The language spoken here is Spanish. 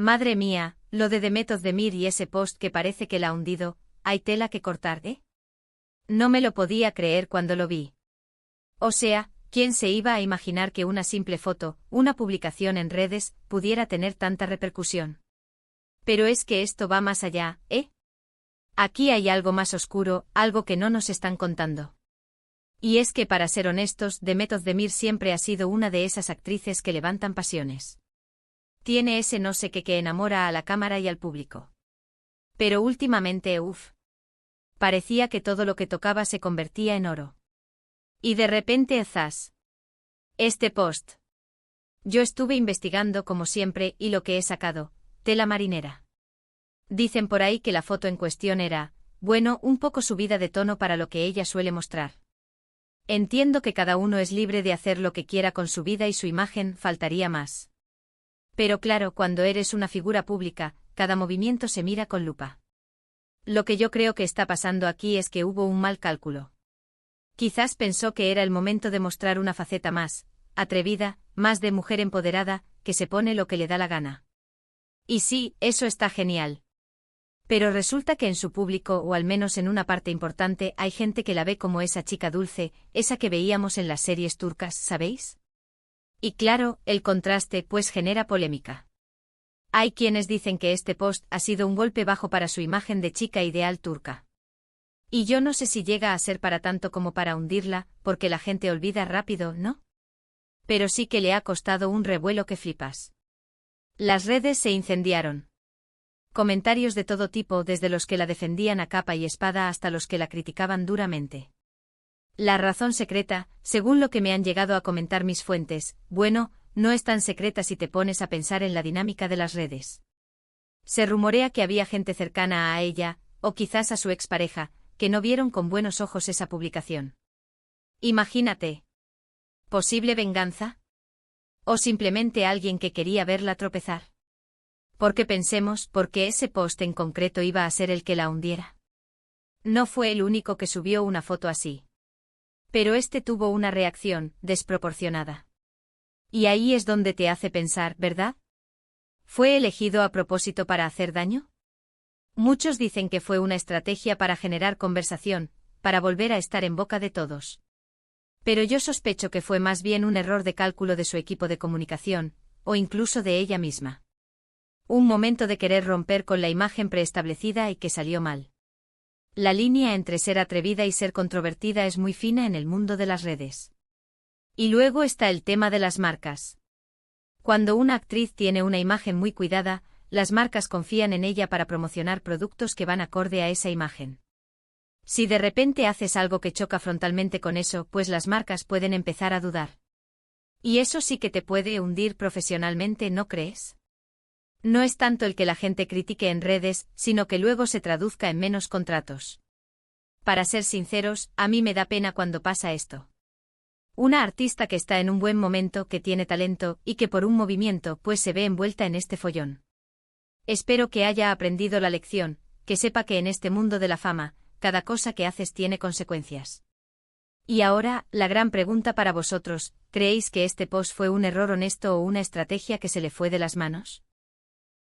Madre mía, lo de Demet Özdemir y ese post que parece que la ha hundido, hay tela que cortar, ¿eh? No me lo podía creer cuando lo vi. O sea, ¿quién se iba a imaginar que una simple foto, una publicación en redes, pudiera tener tanta repercusión? Pero es que esto va más allá, ¿eh? Aquí hay algo más oscuro, algo que no nos están contando. Y es que, para ser honestos, Demet Özdemir siempre ha sido una de esas actrices que levantan pasiones. Tiene ese no sé qué que enamora a la cámara y al público. Pero últimamente, parecía que todo lo que tocaba se convertía en oro. Y de repente, ¡zas! Este post. Yo estuve investigando como siempre y lo que he sacado, tela marinera. Dicen por ahí que la foto en cuestión era, bueno, un poco subida de tono para lo que ella suele mostrar. Entiendo que cada uno es libre de hacer lo que quiera con su vida y su imagen, faltaría más. Pero claro, cuando eres una figura pública, cada movimiento se mira con lupa. Lo que yo creo que está pasando aquí es que hubo un mal cálculo. Quizás pensó que era el momento de mostrar una faceta más atrevida, más de mujer empoderada, que se pone lo que le da la gana. Y sí, eso está genial. Pero resulta que en su público, o al menos en una parte importante, hay gente que la ve como esa chica dulce, esa que veíamos en las series turcas, ¿sabéis? Y claro, el contraste pues genera polémica. Hay quienes dicen que este post ha sido un golpe bajo para su imagen de chica ideal turca. Y yo no sé si llega a ser para tanto como para hundirla, porque la gente olvida rápido, ¿no? Pero sí que le ha costado un revuelo que flipas. Las redes se incendiaron. Comentarios de todo tipo, desde los que la defendían a capa y espada hasta los que la criticaban duramente. La razón secreta, según lo que me han llegado a comentar mis fuentes, bueno, no es tan secreta si te pones a pensar en la dinámica de las redes. Se rumorea que había gente cercana a ella, o quizás a su expareja, que no vieron con buenos ojos esa publicación. Imagínate. ¿Posible venganza? ¿O simplemente alguien que quería verla tropezar? Porque pensemos, ¿por qué ese post en concreto iba a ser el que la hundiera? No fue el único que subió una foto así. Pero este tuvo una reacción desproporcionada. Y ahí es donde te hace pensar, ¿verdad? ¿Fue elegido a propósito para hacer daño? Muchos dicen que fue una estrategia para generar conversación, para volver a estar en boca de todos. Pero yo sospecho que fue más bien un error de cálculo de su equipo de comunicación, o incluso de ella misma. Un momento de querer romper con la imagen preestablecida y que salió mal. La línea entre ser atrevida y ser controvertida es muy fina en el mundo de las redes. Y luego está el tema de las marcas. Cuando una actriz tiene una imagen muy cuidada, las marcas confían en ella para promocionar productos que van acorde a esa imagen. Si de repente haces algo que choca frontalmente con eso, pues las marcas pueden empezar a dudar. Y eso sí que te puede hundir profesionalmente, ¿no crees? No es tanto el que la gente critique en redes, sino que luego se traduzca en menos contratos. Para ser sinceros, a mí me da pena cuando pasa esto. Una artista que está en un buen momento, que tiene talento, y que por un movimiento pues se ve envuelta en este follón. Espero que haya aprendido la lección, que sepa que en este mundo de la fama, cada cosa que haces tiene consecuencias. Y ahora, la gran pregunta para vosotros, ¿creéis que este post fue un error honesto o una estrategia que se le fue de las manos?